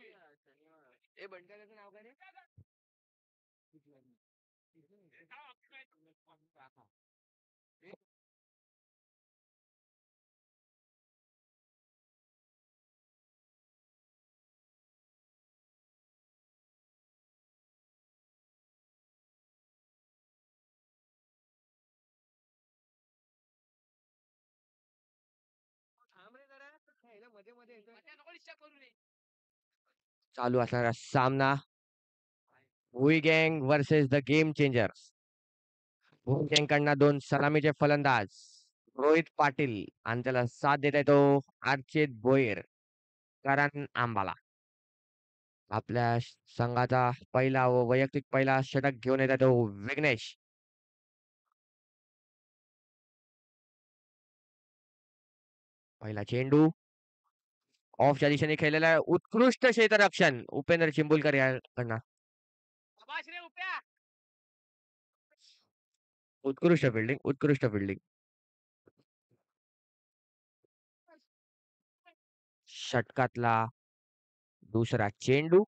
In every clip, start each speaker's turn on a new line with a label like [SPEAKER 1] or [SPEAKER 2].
[SPEAKER 1] ए बंटाचं नाव काय रे? चालू असणारा सामना भुई गँग वर्सेस द गेम चेंजर्स. भुई गँग कडनं 2 सलामीचे फलंदाज रोहित पाटील आणि त्याला साथ देत आहे तो अर्चित भोईर करण आंबाला. आपल्या संघाचा पहिला व वैयक्तिक पहिला षटक घेऊन येत आहे तो विघ्नेश. पहिला चेंडू ऑफच्या दिशेने खेळलेला आहे. उत्कृष्ट क्षेत्ररक्षण उपेंद्र चिंबुलकर याकडनं. उत्कृष्ट फिल्डिंग, उत्कृष्ट फिल्डिंग. षटकातला दुसरा चेंडू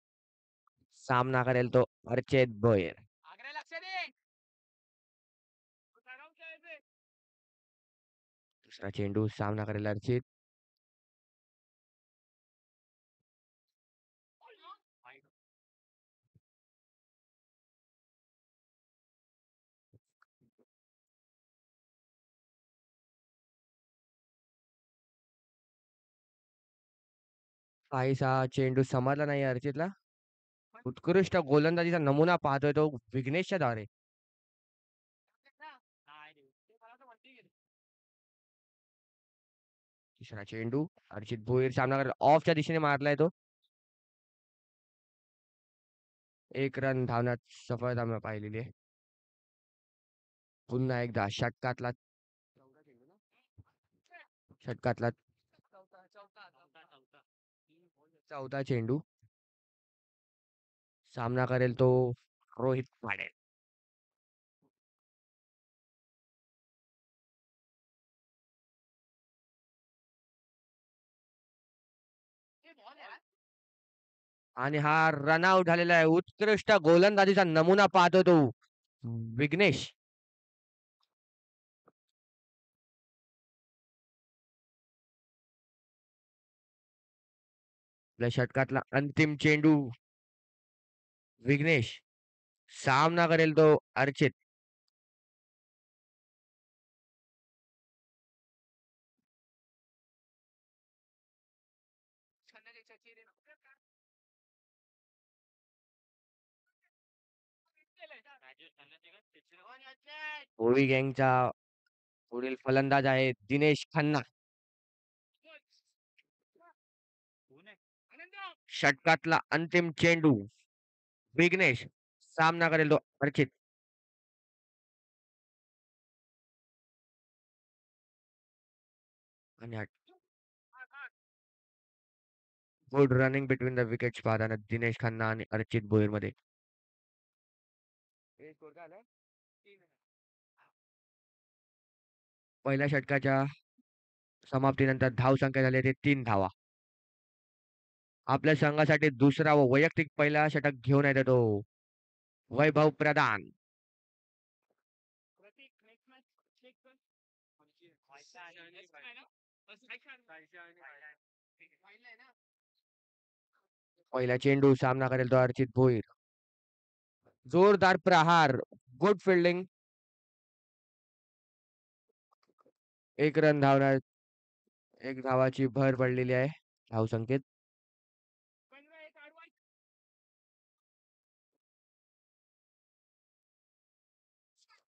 [SPEAKER 1] सामना करेल तो अर्चित भोईर. दुसरा चेंडू सामना करेल अर्चित. काहीसा चेंडू समजला नाही अर्चितला. उत्कृष्ट गोलंदाजीचा नमुना पाहतोय तो विघ्नेशच्या द्वारे. तिसरा चेंडू अर्चित भोईर सामना करेल. ऑफच्या दिशेने मारलाय तो. एक रन धावण्यात सफळता पाहिलेली आहे. पुन्हा एकदा षटकातला चौथा चेंडू सामना करेल तो रोहित पाटील. आणि हा रनआउट झालेला आहे. उत्कृष्ट गोलंदाजीचा नमुना पाहतो तो विघ्नेश. आपल्या षटकातला अंतिम चेंडू विघ्नेश सामना करेल तो अर्चित. भोई गँगचा पुढील फलंदाज आहे दिनेश खन्ना. षटकातला अंतिम चेंडू विघ्नेश सामना करेल तो अर्चित. आणि good running between the wickets पाहताना दिनेश खन्ना आणि अर्चित भोईर मध्ये. पहिल्या षटकाच्या समाप्तीनंतर धावसंख्या झाली ते 3 धावा. आपल्या संघासाठी दुसरा व वैयक्तिक पहिला षटक घेऊन येतो तो वैभव प्रधान. पहिला चेंडू सामना करेल तो अर्चित भोईर. जोरदार प्रहार, गुड फिल्डिंग. एक रन धावण्यात एक धावाची भर पडलेली आहे धावसंख्येत.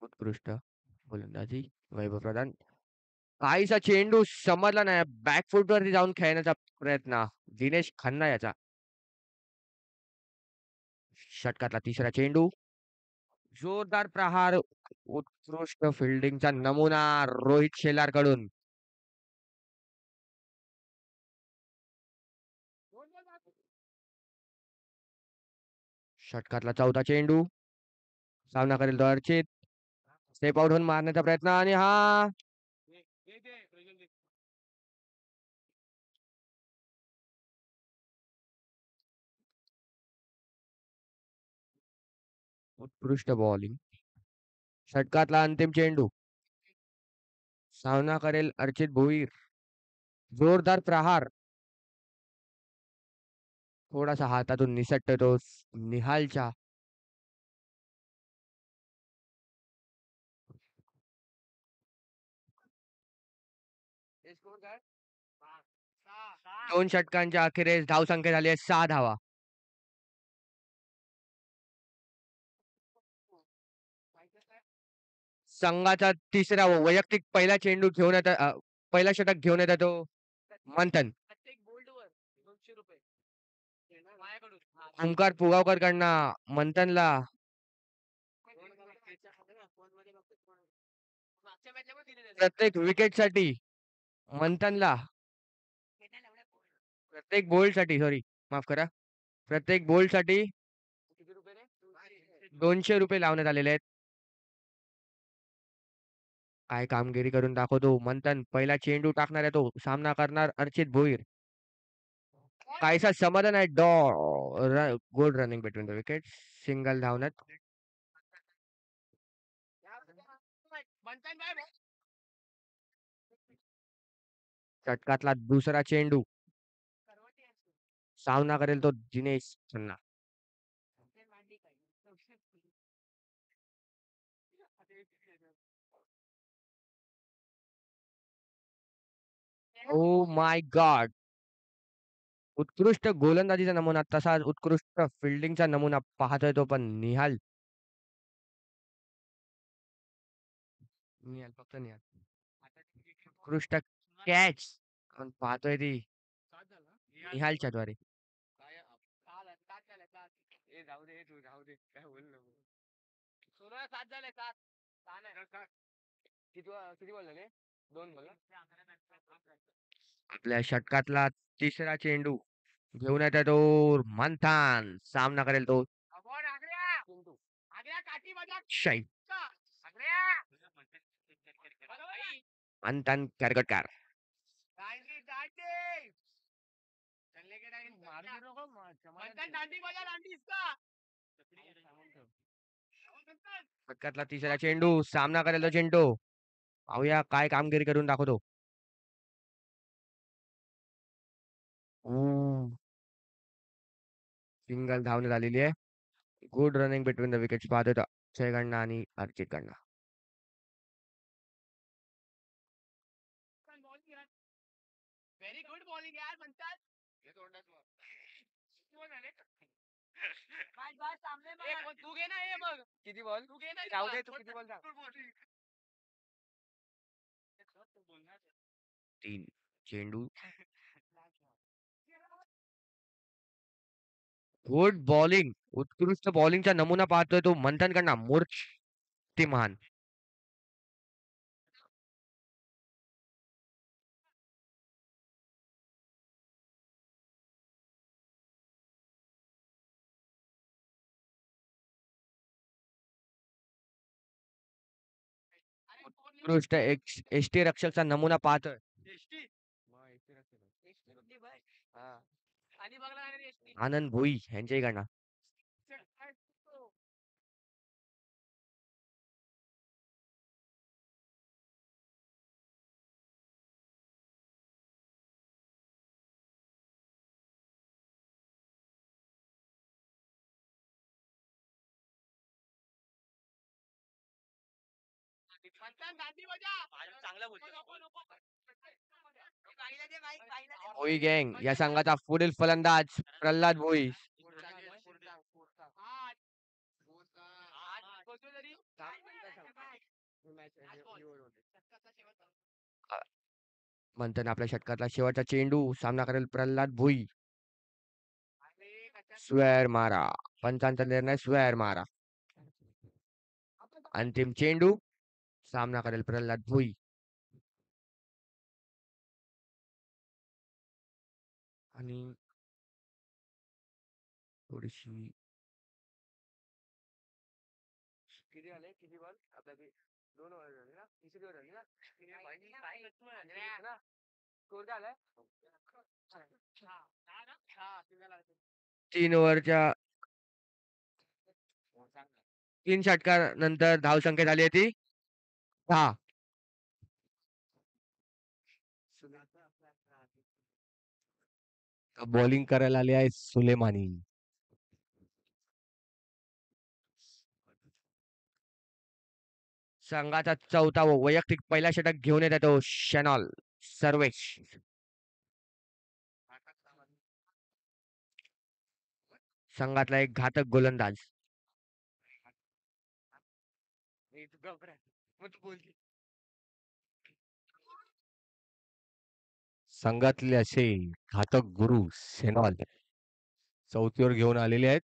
[SPEAKER 1] उत्कृष्ट गोलंदाजी वैभव प्रधान. काहीसा चेंडू समजला नाही. बॅकफुट वरती जाऊन खेळण्याचा प्रयत्न दिनेश खन्ना याचा. षटकातला तिसरा चेंडू जोरदार प्रहार, उत्कृष्ट फिल्डिंगचा नमुना रोहित शेलार कडून. षटकातला चौथा चेंडू सामना करेल तो अर्चित. स्टेप आउट होऊन मारण्याचा प्रयत्न आणि हा उत्कृष्ट बॉलिंग. षटकातला अंतिम चेंडू. सामना करेल अर्चित भोईर. जोरदार प्रहार. थोडासा हातातून निसटतो निहालच्या. दोन षटकांच्या अखेरीस धावसंख्या झाली आहे 6 धावा. संघाचा तिसरा वैयक्तिक पहिला चेंडू घेऊन येतात, पहिला षटक घेऊन येतात तो मंथन. ओंकार पुगावकर कडनं मंथनला प्रत्येक विकेटसाठी मंथनला प्रत्येक बोल्डसाठी सॉरी माफ करा. प्रत्येक बोल्डसाठी ₹200 लावण्यात आलेले आहेत. काय कामगिरी करून दाखवतो मंथन. पहिला चेंडू टाकणार आहे तो. सामना करणार अर्चित भोईर. काहीसा समाधान आहे. Good running between the wicket. Single धावण्यात. षटकातला दुसरा चेंडू. सामना करेल तो Dinesh Khanna. Oh my god. उत्कृष्ट गोलंदाजीचा नमुना तसाच उत्कृष्ट फिल्डिंगचा नमुना पाहतोय तो पण निहाल. निहाल फक्त निहाल. उत्कृष्ट कॅच आपण पाहतोय ती निहालच्या द्वारे. आपल्या षटकातला तिसरा चेंडू घेऊन येतात तो मंथन. सामना करेल तो शाही. मंथन करगटकर. षटकातला तिसरा चेंडू. सामना करेल तो चेंडू. पाहूया काय कामगिरी करून दाखवतो. सिंगल धावण्यात आलेली आहे. Good running between the wickets पाहत होता अक्षय आणि अर्चित खन्ना. तीन चेंडू. Good bowling. उत्कृष्ट बॉलिंगचा नमुना पाहतोय तो मंथन कडनं मूर्तिमान. उत्कृष्ट एसटी रक्षकचा नमुना पाहतोय. हा. आनंद भोई यांच्याही कडनं. भोई गँग या संघाचा पुढील फलंदाज प्रल्हाद भोई. मंथन आपल्या षटकातला शेवटचा चेंडू. सामना करेल प्रल्हाद भोई. स्क्वेअर मारा. पंचांचा निर्णय स्क्वेअर मारा. अंतिम चेंडू. सामना करेल प्रल्हाद भोई. आणि थोडीशी किती झाले किती बॉल आपल्या 2 ओव्हर झाले ना. तिसरी ओव्हर झाली ना. स्कोर काय झालाय 3 ओव्हरच्या 3 षटकानंतर धावसंख्या झाली आहे ती 10.
[SPEAKER 2] बॉलिंग करायला आले आहे सुलेमानी.
[SPEAKER 1] संघाचा 4था वैयक्तिक पहिला षटक घेऊन येत आहे तो शेनॉल सर्वेश. संघातला एक घातक गोलंदाज.
[SPEAKER 2] संघातले असे घातक गुरु सेनॉल चौथीवर घेऊन आलेले आहेत.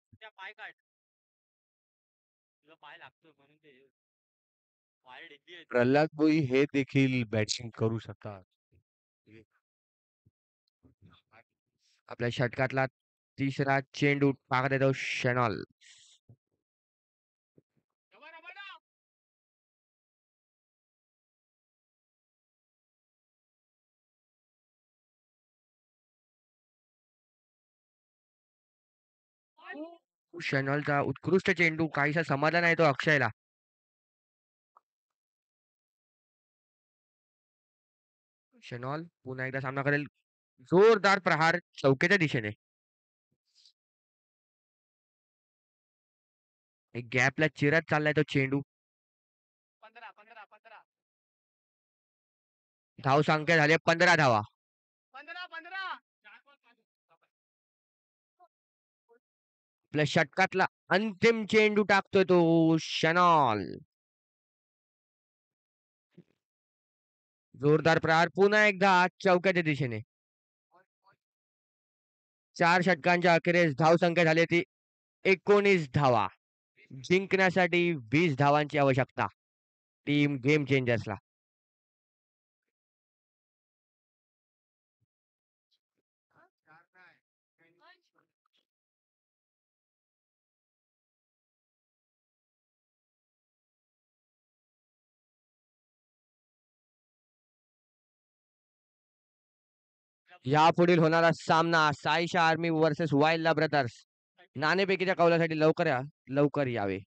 [SPEAKER 2] प्रल्हाद भोई हे देखील बॅटिंग करू शकतात.
[SPEAKER 1] आपल्या षटकातला तिसरा चेंडू टाकत येतो शेनॉल. शेनॉलचा उत्कृष्ट चेंडू काहीसा समाधान आहे तो अक्षयला. शेनॉल पुन्हा एकदा सामना करेल. जोरदार प्रहार चौकेच्या दिशेने. एक गॅपला चिरत चाललाय तो चेंडू. धाव संख्या झाली 15 धावा. आपल्या षटकातला अंतिम चेंडू टाकतोय तो शनॉल. जोरदार प्रहार पुन्हा एकदा चौक्याच्या दिशेने. 4 षटकांच्या अखेरीस धावसंख्या झाली ती 19 धावा. जिंकण्यासाठी 20 धावांची आवश्यकता टीम गेम चेंजर्सला. यापुढील होणारा सामना Saisha army versus wild brothers. नाणेफेकीच्या कौलासाठी लवकर यावे.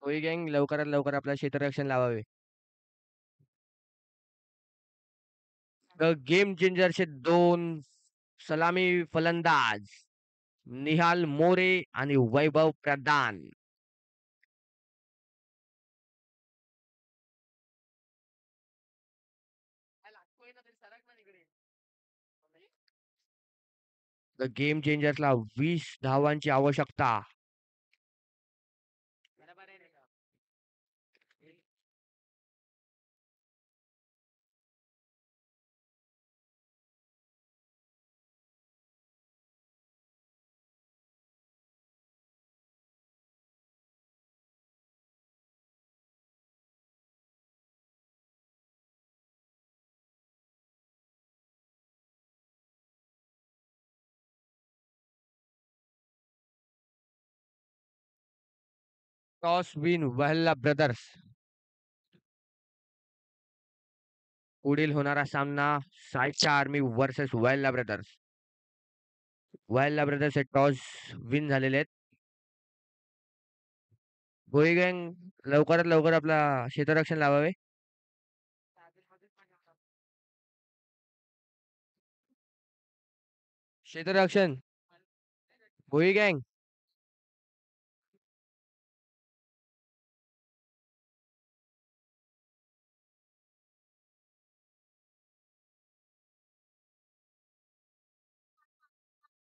[SPEAKER 1] होई गँग लवकरात लवकर आपल्या क्षेत्ररक्षण लावावे. गेम चेंजरचे 2 सलामी फलंदाज निहाल मोरे आणि वैभव प्रधान. गेम चेंजर्सला 20 धावांची आवश्यकता. टॉस विन वहल्ला ब्रदर्स. पुढील होणारा सामना साईच्या army versus wild brothers. Wild brothers हे टॉस विन झालेले आहेत. भोई गँग लवकरात लवकर आपला क्षेत्ररक्षण लावावे. क्षेत्ररक्षण भुई गँग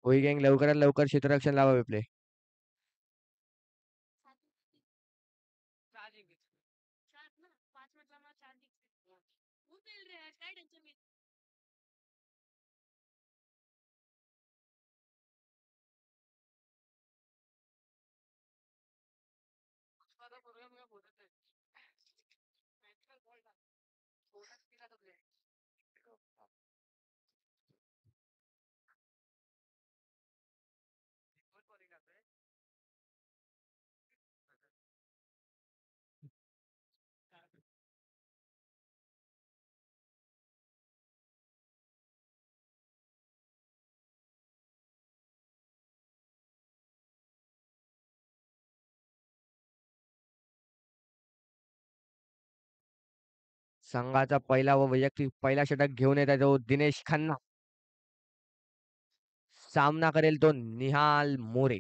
[SPEAKER 1] भुई गँग लवकरात लवकर क्षेत्ररक्षण लावा आपले. संघाचा पहिला व वैयक्तिक पहिला षटक घेऊन येत आहे तो दिनेश खन्ना. सामना करेल तो निहाल मोरे.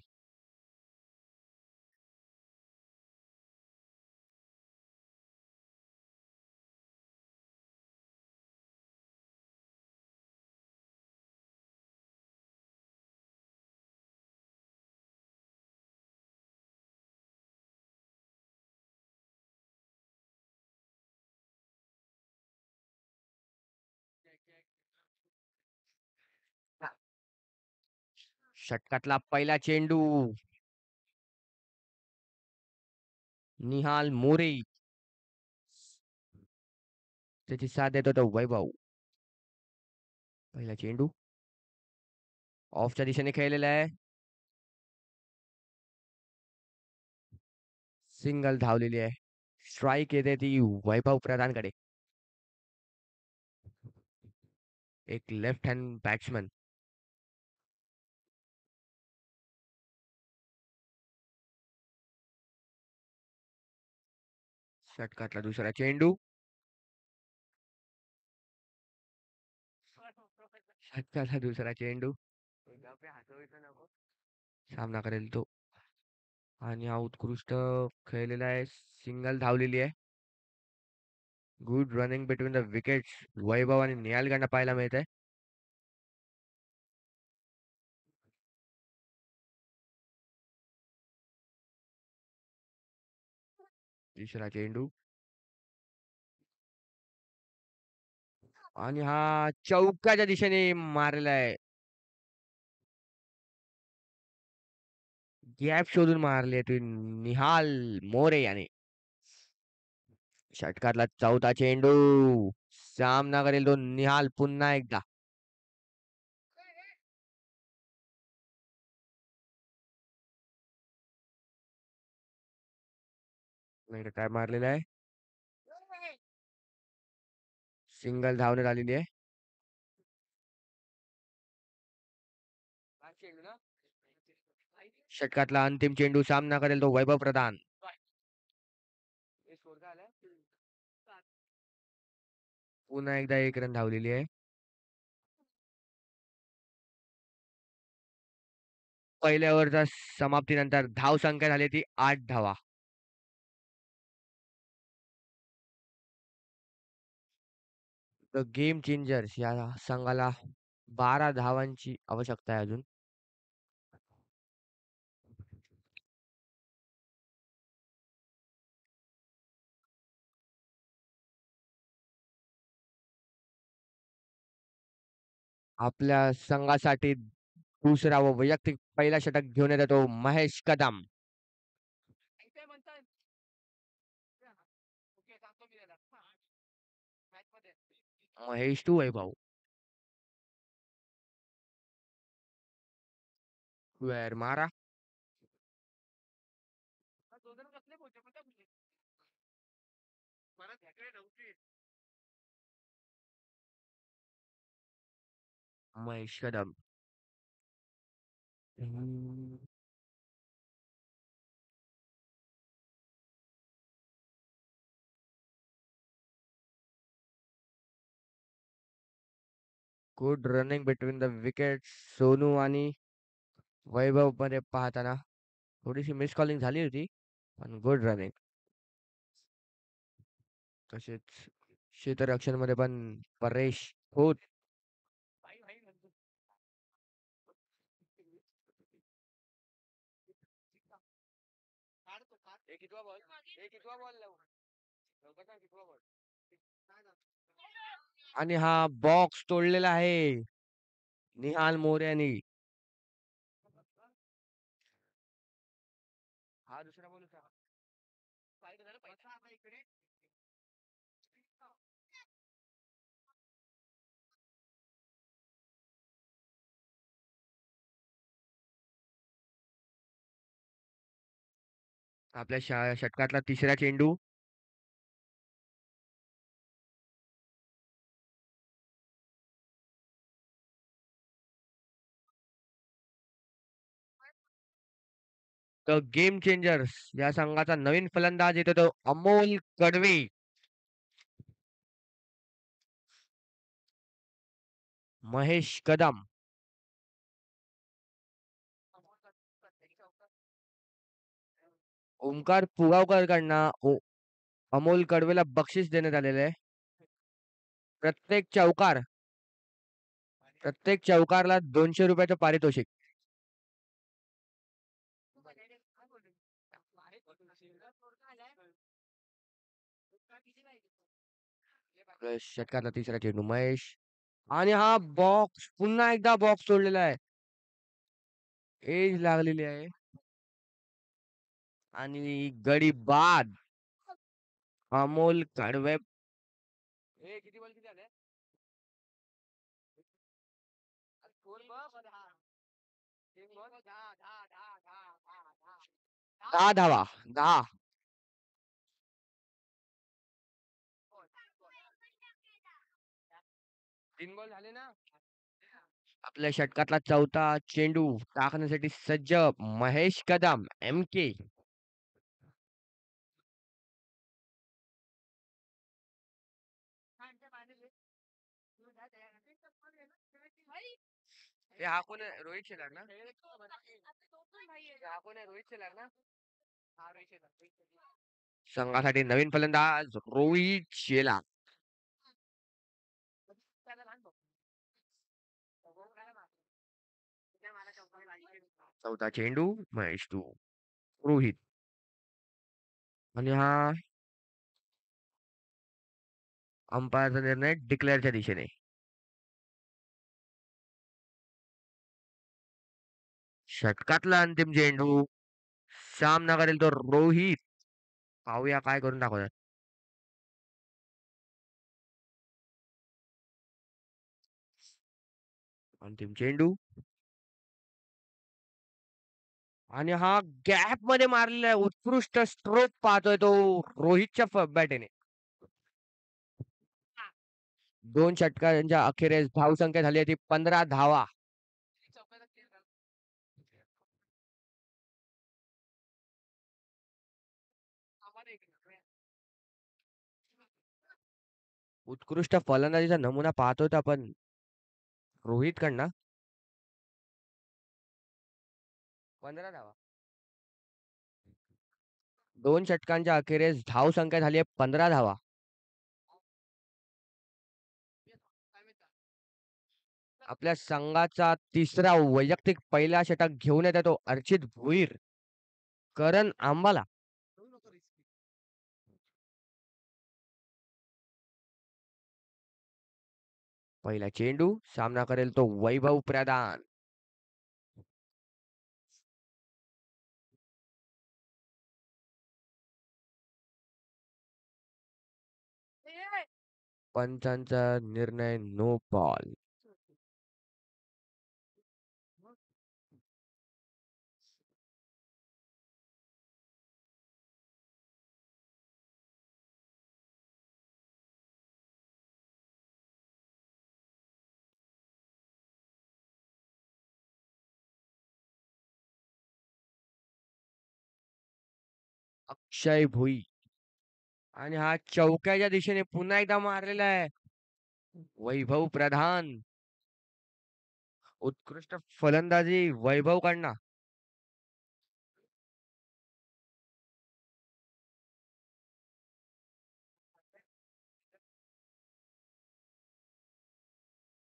[SPEAKER 1] षटकातला पहिला चेंडू निहाल मोरे. त्याची साथ देतो तो वैभव. पहिला चेंडू ऑफच्या दिशेने खेळलेला आहे. सिंगल धावलेली आहे. स्ट्राईक येते ती वैभव प्रधानकडे. एक लेफ्ट हँड बॅट्समन. षटकातला दुसरा चेंडू. षटकातला दुसरा चेंडू. सामना करेल तो आणि हा उत्कृष्ट खेळलेला आहे. सिंगल धावलेली आहे. Good running between the wickets Vaibhav आणि निहालकडनं पाहायला मिळत आहे. तिसरा चेंडू आणि हा चौकाच्या दिशेने मारलेला आहे. गॅप शोधून मारले ते निहाल मोरे याने. षटकातला चौथा चेंडू. सामना करेल तो निहाल पुन्हा एकदा. नाही काय मारलेला आहे. सिंगल धावण्यात आलेली आहे. षटकातला अंतिम चेंडू. सामना करेल तो वैभव प्रधान. पुन्हा एकदा एक रन धावलेली आहे. पहिल्या ओव्हरच्या समाप्तीनंतर धाव संख्या झाली ती 8 धावा. द गेम चेंजर्स या संघाला 12 धावांची आवश्यकता आहे अजून. आपल्या संघासाठी दुसरा व वैयक्तिक पहिला षटक घेऊन येतो तो महेश कदम. महेश टू वैभव. वेर मारा. Mahesh Kadam. Good running between the wicket. Sonu आणि वैभव मध्ये पाहताना थोडीशी मिस कॉलिंग झाली होती, पण गुड रनिंग. तसेच क्षेत्ररक्षण मध्ये पण परेश खोत. आणि हा बॉक्स तोडलेला आहे निहाल मोरे यांनी. हा दुसरा बॉल होता. आपल्या षटकातला तिसरा चेंडू. द गेम चेंजर्स या संघाचा नवीन फलंदाज येतो तो अमोल कडवे. महेश कदम. ओमकार पुगावकर कडनं अमोल कडवेला बक्षीस देण्यात आलेले आहे. प्रत्येक चौकार प्रत्येक चौकारला 200 रुपयाचं पारितोषिक. आपल्या षटकातला तिसरा चेंडू महेश. आणि हा बॉक्स पुन्हा एकदा बॉक्स सोडलेला आहे. एज लागलेली आहे आणि गडी बाद. अमोल कडवे. किती बॉल किती आले? 10 धावा. 10. 3 बॉल झाले ना. आपल्या षटकातला चौथा चेंडू टाकण्यासाठी सज्ज महेश कदम एम के. हा कोण आहे? रोहित शेलार ना. हा कोण आहे? रोहित शेलार ना. संघासाठी नवीन फलंदाज रोहित शेलार. चौथा चेंडू महेश तू रोहित. आणि हा अंपायरचा निर्णय डिक्लेअरच्या दिशेने. षटकातला अंतिम चेंडू. सामना करेल तो रोहित. पाहूया काय करून दाखवतात. अंतिम चेंडू. आणि हा गॅप मध्ये मारलेला आहे. उत्कृष्ट स्ट्रोक पाहतोय तो रोहितच्या बॅटेने. 2 षटकांच्या अखेरीस धावसंख्या झाली आहे ती 15 धावा. उत्कृष्ट फलंदाजीचा नमुना पाहतोय आपण रोहित कडनं. 15 धावा. 2 षटकांच्या अखेरीस धावसंख्या झाली आहे 15 धावा. आपल्या संघाचा तिसरा वैयक्तिक पहिला षटक घेऊन येतो तो अर्चित भोईर. करण आंबाला. पहिला चेंडू सामना करेल तो वैभव प्रधान. पंचांचा निर्णय नो बॉल. अक्षय भोई. आणि हा चौक्याच्या दिशेने पुन्हा एकदा मारलेला आहे वैभव प्रधान. उत्कृष्ट फलंदाजी वैभव कडनं.